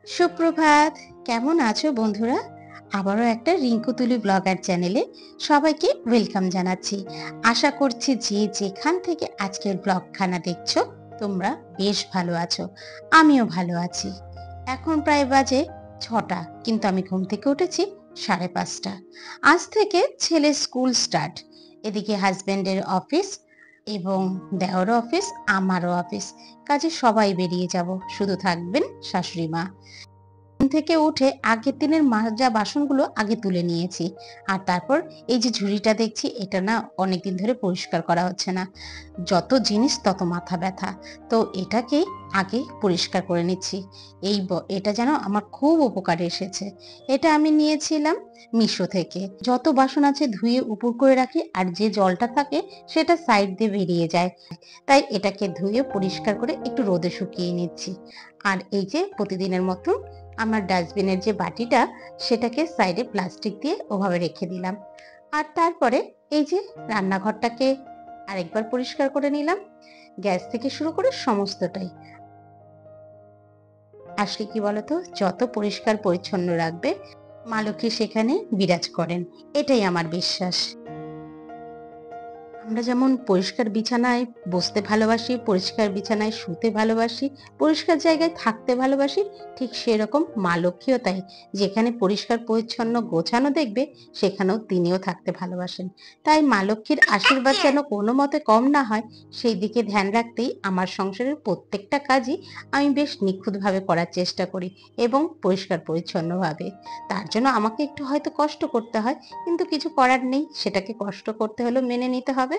সুপ্রভাত। কেমন আছো বন্ধুরা? আবারও একটা রিঙ্কু তুলি ব্লগার চ্যানেলে সবাইকে ওয়েলকাম জানাচ্ছি। আশা করছি যে যেখান থেকে আজকের ব্লগখানা দেখছো তোমরা বেশ ভালো আছো। আমিও ভালো আছি। এখন প্রায় বাজে 6টা, কিন্তু আমি ঘুম থেকে উঠেছি 5:30। আজ থেকে ছেলের স্কুল স্টার্ট। এদিকে হাজবেন্ডের অফিস এবং দেওর অফিস, আমারও অফিস। কাজে সবাই বেরিয়ে যাব, শুধু থাকবেন শাশুড়ি মা। ঘুম থেকে উঠে আগের দিনের মাজা বাসনগুলো আগে তুলে নিয়েছি, আর তারপর এই যে ঝুড়িটা দেখছি, এটা না অনেকদিন ধরে পরিষ্কার করা হচ্ছে না। যত জিনিস তত মাথা ব্যথা, তো এটাকে আগে পরিষ্কার করে নিচ্ছি। এটা যেন আমার খুব উপকারে এসেছে। এটা আমি নিয়েছিলাম মিশো থেকে। যত বাসন আছে ধুয়ে উপর করে রাখি, আর যে জলটা থাকে সেটা সাইড দিয়ে বেরিয়ে যায়। তাই এটাকে ধুয়ে পরিষ্কার করে একটু রোদে শুকিয়ে নিচ্ছি। আর এই যে প্রতিদিনের মতো আমার ডাস্টবিনের যে বাটিটা, সেটাকে সাইডে প্লাস্টিক দিয়ে ওভাবে রেখে দিলাম। আর তারপরে এই যে রান্নাঘরটাকে আরেকবার পরিষ্কার করে নিলাম, গ্যাস থেকে শুরু করে সমস্তটাই। আসলে কি বলতো, যত পরিষ্কার পরিচ্ছন্ন রাখবে মা লক্ষ্মী সেখানে বিরাজ করেন, এটাই আমার বিশ্বাস। আমরা যেমন পরিষ্কার বিছানায় বসতে ভালোবাসি, পরিষ্কার বিছানায় শুতে ভালোবাসি, পরিষ্কার জায়গায় থাকতে ভালোবাসি, ঠিক সেরকম মা লক্ষ্মীও তাই। যেখানে পরিষ্কার পরিচ্ছন্ন গোছানো দেখবে, সেখানেও তিনিও থাকতে ভালোবাসেন। তাই মা লক্ষ্মীর আশীর্বাদ যেন কোনো মতে কম না হয়, সেই দিকে ধ্যান রাখতেই আমার সংসারের প্রত্যেকটা কাজই আমি বেশ নিখুঁতভাবে করার চেষ্টা করি, এবং পরিষ্কার পরিচ্ছন্নভাবে। তার জন্য আমাকে একটু হয়তো কষ্ট করতে হয়, কিন্তু কিছু করার নেই, সেটাকে কষ্ট করতে হলেও মেনে নিতে হবে।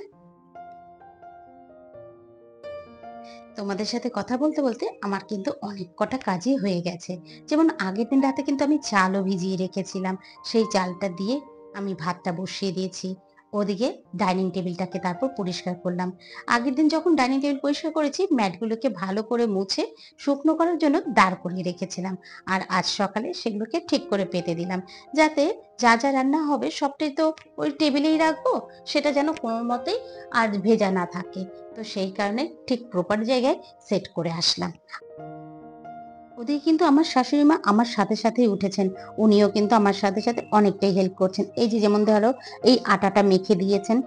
তোমাদের সাথে কথা বলতে বলতে আমার কিন্তু অনেক কটা কাজই হয়ে গেছে। যেমন আগের দিন রাতে কিন্তু আমি চালও ভিজিয়ে রেখেছিলাম, সেই চালটা দিয়ে আমি ভাতটা বসিয়ে দিয়েছি। ওদিকে ডাইনিং টেবিলটাকে তারপর পরিষ্কার করলাম। আগের দিন যখন ডাইনিং টেবিল পরিষ্কার করেছি, ম্যাটগুলোকে ভালো করে মুছে শুকনো করার জন্য দাঁড় করিয়ে রেখেছিলাম। আর আজ সকালে সেগুলোকে ঠিক করে পেতে দিলাম, যাতে যা যা রান্না হবে সবটাই তো ওই টেবিলেই রাখবো, সেটা যেন কোনো মতেই আর ভেজা না থাকে। তো সেই কারণে ঠিক প্রপার জায়গায় সেট করে আসলাম। ওদিকে কিন্তু আমার শাশুড়ি মা আমার সাথে সাথেই উঠেছেন। উনিও কিন্তু আমার সাথে সাথে অনেকটাই হেল্প করছেন। এই যে যেমন ধরো, এই আটাটা মেখে দিয়েছেন,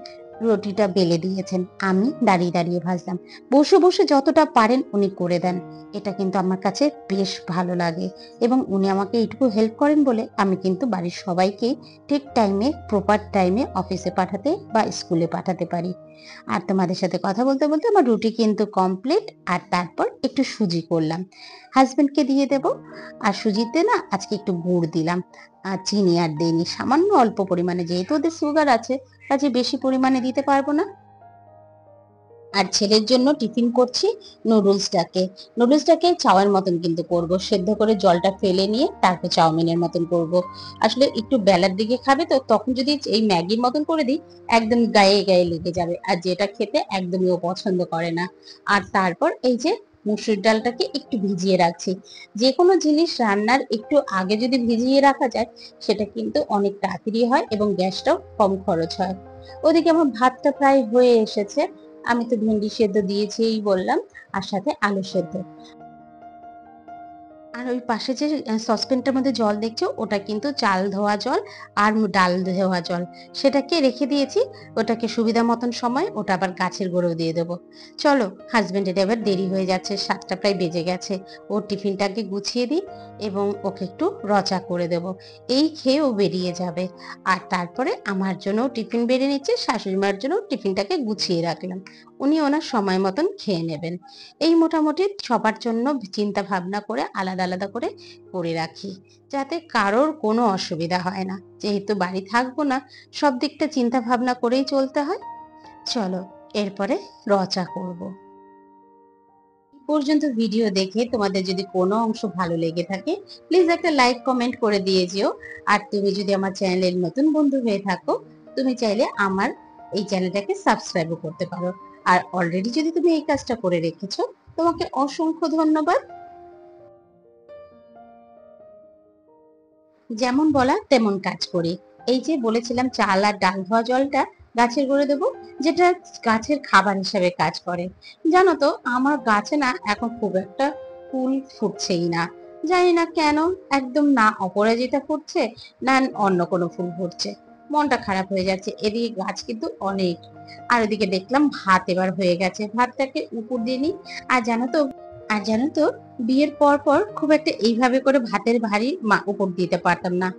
রুটিটা বেলে দিয়েছেন, আমি দাঁড়িয়ে দাঁড়িয়ে ভাজলাম। বসে বসে যতটা পারেন উনি করে দেন। এটা কিন্তু আমার কাছে বেশ ভালো লাগে, এবং উনি আমাকে এইটুকু হেল্প করেন বলে আমি কিন্তু বাড়ির সবাইকে ঠিক টাইমে, প্রপার টাইমে অফিসে পাঠাতে বা স্কুলে পাঠাতে পারি। আর তোমাদের সাথে কথা বলতে বলতে আমার রুটি কিন্তু কমপ্লিট। আর তারপর একটু সুজি করলাম, হাজবেন্ডকে দিয়ে দেব। আর সুজিতে না আজকে একটু গুড় দিলাম, আর চিনি আর দেইনি, সামান্য অল্প পরিমাণে, যেহেতু ওদের সুগার আছে কাজে বেশি পরিমাণে দিতে পারবো না। আর ছেলের জন্য টিফিন করছি নুডলসটাকে চাওয়ার মতন কিন্তু করব, সেদ্ধ করে জলটা ফেলে নিয়ে তারপর চাউমিনের মতন করব। আসলে একটু বেলার দিকে খাবে, তো তখন যদি এই ম্যাগির মতন করে দিই, একদম গায়ে গায়ে লেগে যাবে, আর যেটা খেতে একদমই ও পছন্দ করে না। আর তারপর এই যে মুসুর ডালটাকে একটু ভিজিয়ে রাখছি। যে কোনো জিনিস রান্নার একটু আগে যদি ভিজিয়ে রাখা যায়, সেটা কিন্তু অনেক তাড়াতাড়ি হয় এবং গ্যাসটাও কম খরচ হয়। ওদিকে আমার ভাতটা প্রায় হয়ে এসেছে। আমি তো ভেন্ডি সেদ্ধ দিয়েছি এই বললাম, আর সাথে আলু সেদ্ধ। আর ওই পাশে যে সসপ্যানটার মধ্যে জল দেখছো, ওটা কিন্তু চাল ধোয়া জল আর ডাল ধোয়া জল, সেটাকে রেখে দিয়েছি। ওটাকে সুবিধা মতন সময় ওটা আবার গাছের গোড়েও দিয়ে দেবো। চলো, হাজবেন্ডের এবার দেরি হয়ে যাচ্ছে, 7টা প্রায় বেজে গেছে। ওর টিফিনটাকে গুছিয়ে দিই এবং ওকে একটু রচা করে দেব, এই খেয়ে ও বেরিয়ে যাবে। আর তারপরে আমার জন্য টিফিন বেড়ে নিচ্ছে, শাশুড়ি মার জন্য টিফিনটাকে গুছিয়ে রাখলাম, উনি ওনার সময় মতন খেয়ে নেবেন। এই মোটামুটি সবার জন্য চিন্তা ভাবনা করে আলাদা আলাদা করে করে রাখি, যাতে কারোর কোনো অসুবিধা হয় না। যেহেতু বাড়ি থাকবো না, সব দিকটা চিন্তা ভাবনা করেই চলতে হয়। চলো, এরপরে রচা করব। পর্যন্ত ভিডিও দেখে তোমাদের যদি কোনো অংশ ভালো লেগে থাকে, প্লিজ একটা লাইক কমেন্ট করে দিয়ে যেও। আর তুমি যদি আমার চ্যানেলের নতুন বন্ধু হয়ে থাকো, তুমি চাইলে আমার এই চ্যানেলটাকে সাবস্ক্রাইবও করতে পারো। আর অলরেডি যদি তুমি এই কাজটা করে রেখেছো, তোমাকে অসংখ্য ধন্যবাদ। যেমন বলা তেমন কাজ করি। এই যে বলেছিলাম চাল আর ডাল ধোয়া জলটা গাছের গোড়ে দেবো, যেটা গাছের খাবার হিসাবে কাজ করে। জানো তো, আমার গাছে না এখন খুব একটা ফুল ফুটছেই না, জানি না কেন একদম না অপরাজিতা ফুটছে না অন্য কোনো ফুল ফুটছে, মনটা খারাপ হয়ে যাচ্ছে। এদিকে গাছ কিন্তু অনেক, আর ওদিকে দেখলাম ভাত এবার হয়ে গেছে, ভাতটাকে উপর দিয়ে নিই। আর জানো তো, বিয়ের পর পর খুব একটা এইভাবে করে ভাতের ভারী উপর দিতে পারতাম না।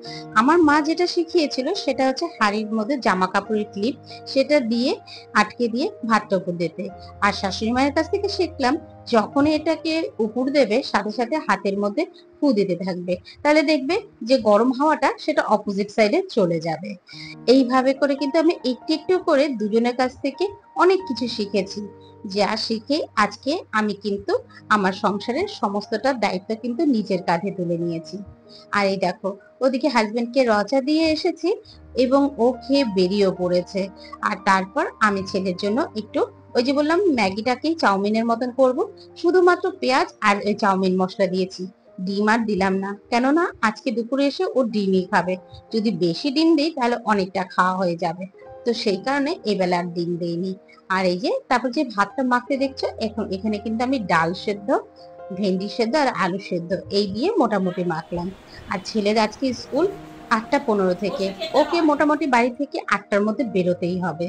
আমার মা যেটা শিখিয়েছিল সেটা হচ্ছে হাঁড়ির মধ্যে জামা কাপড়ের ক্লিপ, সেটা দিয়ে আটকে দিয়ে ভাতটা উপর দিতে। আর শাশুড়ি মায়ের কাছ থেকে শিখলাম যখন এটাকে উপর দেবে সাথে সাথে হাতের মধ্যে ফু দিতে থাকবে, তাহলে দেখবে যে গরম হাওয়াটা সেটা অপোজিট সাইডে চলে যাবে। এইভাবে করে কিন্তু আমি একটু একটু করে দুজনের কাছ থেকে অনেক কিছু শিখেছি, যা শিখে আজকে আমি কিন্তু আমার সংসারের সমস্তটা দায়িত্ব কিন্তু নিজের কাঁধে তুলে নিয়েছি। আর এই দেখো, ওদিকে হাজবেন্ডকে রচা দিয়ে এসেছি এবং ও খেয়ে বেরিয়েও পড়েছে। আর তারপর আমি ছেলের জন্য একটু ওই যে বললাম ম্যাগিটাকেই চাউমিনের মতন করব, শুধুমাত্র পেঁয়াজ আর ওই চাউমিন মশলা দিয়েছি, ডিম আর দিলাম না, কেননা আজকে দুপুরে এসে ও ডিমই খাবে। যদি বেশি ডিম দিই তাহলে অনেকটা খাওয়া হয়ে যাবে, তো সেই কারণে এবেলা আর ডিম দেইনি। আর এই যে তারপর যে ভাতটা মাখতে দেখছো, এখন এখানে কিন্তু আমি ডাল সেদ্ধ, ভেন্ডি সেদ্ধ আর আলু সেদ্ধ এই দিয়ে মোটামুটি মাখলাম। আর ছেলের আজকে স্কুল 8:15 থেকে, ওকে মোটামুটি বাড়ি থেকে 8টার মধ্যে বেরোতেই হবে,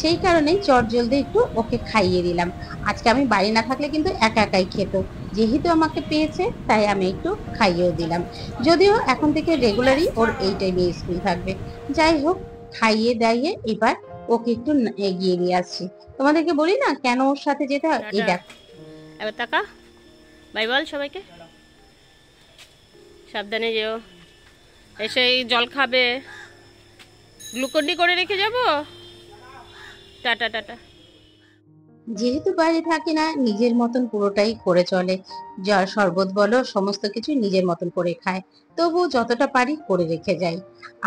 সেই কারণেই চটজলদি একটু ওকে খাইয়ে দিলাম। আজকে আমি বাড়ি না থাকলে কিন্তু একা একাই খেত, যেহেতু আমাকে পেয়েছে তাই আমি একটু খাইয়েও দিলাম। যদিও এখন থেকে রেগুলারই ওর এই টাইমে স্কুল থাকবে। যাই হোক, খাইয়ে দাইয়ে এবার ওকে একটু এগিয়ে নিয়ে আসছি। তোমাদেরকে বলি না কেন ওর সাথে যেতে হয়, এই দেখ। এবার টাকা বাই বল সবাইকে, সাবধানে যেও, এসে জল খাবে, গ্লুকন ডি করে রেখে যাবো। Tata tata. যেহেতু বাইরে থাকি না, নিজের মতন পুরোটাই করে চলে, যা শরবত বলো সমস্ত কিছু নিজের মতন করে খায়, তবু যতটা পারি করে রেখে যাই।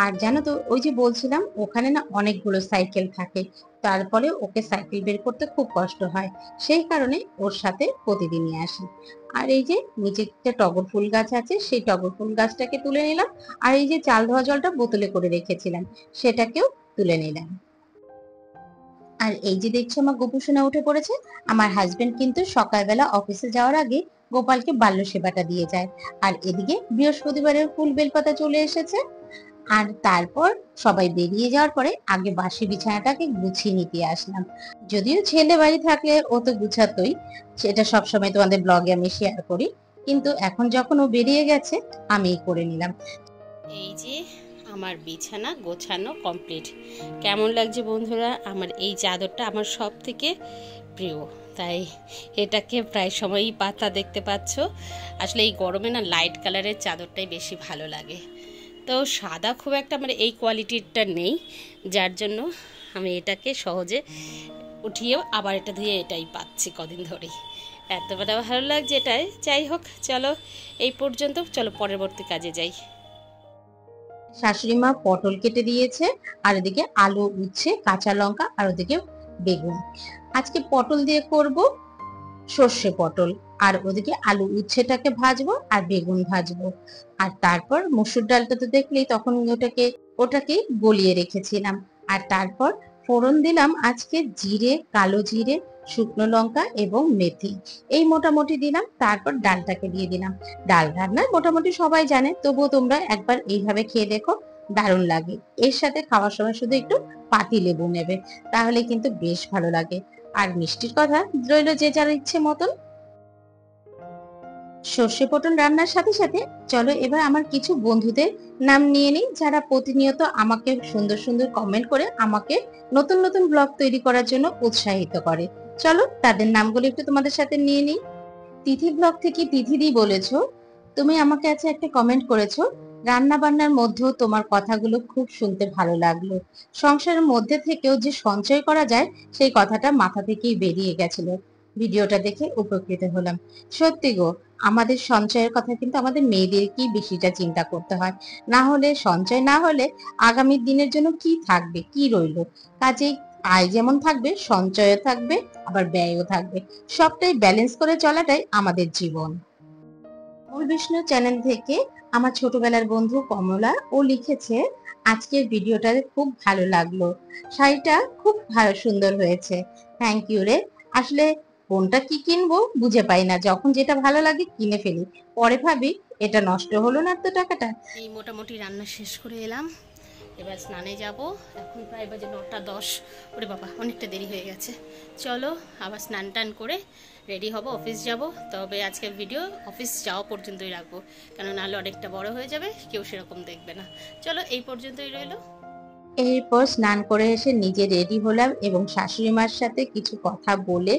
আর জানো তো, ওই যে বলছিলাম ওখানে না অনেকগুলো সাইকেল থাকে, তারপরে ওকে সাইকেল বের করতে খুব কষ্ট হয়, সেই কারণে ওর সাথে প্রতিদিনই আসি। আর এই যে নিচে একটা টগর ফুল গাছ আছে, সেই টগর ফুল গাছটাকে তুলে নিলাম। আর এই যে চাল ধোয়া জলটা বোতলে করে রেখেছিলাম সেটাকেও তুলে নিলাম। আর এই যে দেখছো আমার গোপু সোনা উঠে পড়েছে। আমার হাজবেন্ড কিন্তু সকালবেলা অফিসে যাওয়ার আগে গোপালকে বাল্য সেবাটা দিয়ে যায়। আর এদিকে বৃহস্পতিবারের ফুল বেলপাতা চলে এসেছে। আর তারপর সবাই বেরিয়ে যাওয়ার পরে আগে বাসি বিছানাটাকে গুছিয়ে নিতে আসলাম। যদিও ছেলে বাড়ি থাকলে ও তো গুছাতোই, সেটা সবসময় তোমাদের ব্লগে আমি শেয়ার করি, কিন্তু এখন যখন ও বেরিয়ে গেছে আমিই করে নিলাম। এই যে আমার বিছানা গোছানো কমপ্লিট। কেমন লাগছে বন্ধুরা? আমার এই চাদরটা আমার সব থেকে প্রিয়, তাই এটাকে প্রায় সময়ই পাতা দেখতে পাচ্ছ। আসলে এই গরমে না লাইট কালারের চাদরটাই বেশি ভালো লাগে, তো সাদা খুব একটা আমার এই কোয়ালিটিরটা নেই, যার জন্য আমি এটাকে সহজে উঠিয়েও আবার এটা ধুয়ে এটাই পাচ্ছি কদিন ধরেই, এতটা ভালো লাগছে এটাই। যাই হোক, চলো এই পর্যন্ত, চলো পরবর্তী কাজে যাই। শাশুড়ি মা পটল কেটে দিয়েছে, আর এদিকে আলু, উচ্ছে, কাঁচা লঙ্কা, আর ওদিকে বেগুন। আজকে পটল দিয়ে করব সর্ষে পটল, আর ওদিকে আলু উচ্ছেটাকে ভাজবো আর বেগুন ভাজবো। আর তারপর মসুর ডালটা তো দেখলেই, তখন ওটাকে গলিয়ে রেখেছিলাম। আর তারপর ফোড়ন দিলাম আজকে জিরে, কালো জিরে, শুকনো লঙ্কা এবং মেথি, এই মোটামুটি দিলাম। তারপর ডালটাকে দিয়ে দিলাম। ডাল রান্না মোটামুটি সবাই জানে, তবুও তোমরা একবার এইভাবে খেয়ে দেখো, দারুণ লাগে। এর সাথে খাওয়ার সময় শুধু একটু পাতি লেবু নেবে, তাহলে কিন্তু বেশ ভালো লাগে। আর মিষ্টির কথা রইলো যে যার ইচ্ছে মতন। সর্ষে পটল রান্নার সাথে সাথে চলো এবার আমার কিছু বন্ধুদের নাম নিয়ে নিই, যারা প্রতিনিয়ত আমাকে সুন্দর সুন্দর কমেন্ট করে আমাকে নতুন নতুন ব্লগ তৈরি করার জন্য উৎসাহিত করে। চলো তাদের নামগুলো একটু তোমাদের সাথে নিয়ে নিই। তিথি ব্লগ থেকে তিথিদি বলেছো, তুমি আমাকে আছে একটা কমেন্ট করেছো, রান্না বান্নার মধ্যেও তোমার কথাগুলো খুব শুনতে ভালো লাগলো, সংসারের মধ্যে থেকেও যে সঞ্চয় করা যায় সেই কথাটা মাথা থেকেই বেরিয়ে গেছিল, ভিডিওটা দেখে উপকৃত হলাম। সত্যি গো, আমাদের সঞ্চয়ের কথা কিন্তু আমাদের মেয়েদেরকেই বেশিটা চিন্তা করতে হয়, না হলে সঞ্চয় না হলে আগামী দিনের জন্য কি থাকবে, কি রইলো। কাজেই আয় যেমন থাকবে সঞ্চয়ও থাকবে, আবার ব্যয়ও থাকবে, সবটাই ব্যালেন্স করে চলাটাই আমাদের জীবন। মূল বিষ্ণু চ্যানেল থেকে আমার ছোটবেলার বন্ধু কমলা, ও লিখেছে আজকের ভিডিওটা খুব ভালো লাগলো, শাড়িটা খুব ভালো সুন্দর হয়েছে, থ্যাংক ইউ রে। আসলে কোনটা কি কিনবো বুঝে পাই না, যখন যেটা ভালো লাগে কিনে ফেলি, পরে ভাবি এটা নষ্ট হলো না তো টাকাটা। এই মোটামুটি রান্না শেষ করে এলাম, এবার স্নানে যাব। এখন প্রায় বাজে 9টা 10। ওরে বাবা, অনেকটা দেরি হয়ে গেছে। চলো আবার স্নান টান করে রেডি হব, অফিস যাব। তবে আজকের ভিডিও অফিস যাওয়া পর্যন্তই রাখবো, কেন নাহলে অনেকটা বড় হয়ে যাবে, কেউ সেরকম দেখবে না। চলো এই পর্যন্তই রইলো। এরপর স্নান করে এসে নিজে রেডি হলাম এবং শাশুড়ি মার সাথে কিছু কথা বলে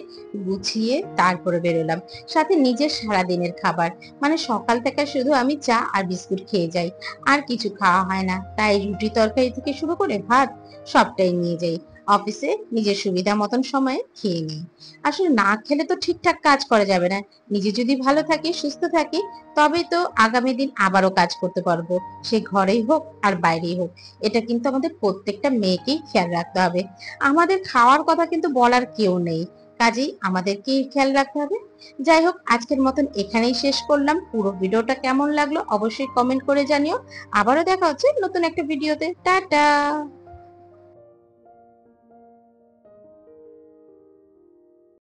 গুছিয়ে তারপরে বেরোলাম। সাথে নিজের সারাদিনের খাবার, মানে সকাল থেকে শুধু আমি চা আর বিস্কুট খেয়ে যাই, আর কিছু খাওয়া হয় না। তাই রুটি তরকারি থেকে শুরু করে ভাত সবটাই নিয়ে যাই অফিসে, নিজের সুবিধা মতন সময়ে খেয়ে নিই। আসলে না খেলে তো ঠিকঠাক কাজ করা যাবে না। নিজে যদি ভালো থাকি, সুস্থ থাকি, তবেই তো আগামী দিন আবারও কাজ করতে পারবো, সে ঘরেই হোক আর বাইরেই হোক। এটা কিন্তু আমাদের প্রত্যেকটা মেয়েকেই খেয়াল রাখতে হবে। আমাদের খাওয়ার কথা কিন্তু বলার কেউ নেই, কাজেই আমাদেরকেই খেয়াল রাখতে হবে। যাই হোক, আজকের মতন এখানেই শেষ করলাম। পুরো ভিডিওটা কেমন লাগলো অবশ্যই কমেন্ট করে জানিও। আবারও দেখা হচ্ছে নতুন একটা ভিডিওতে। টাটা।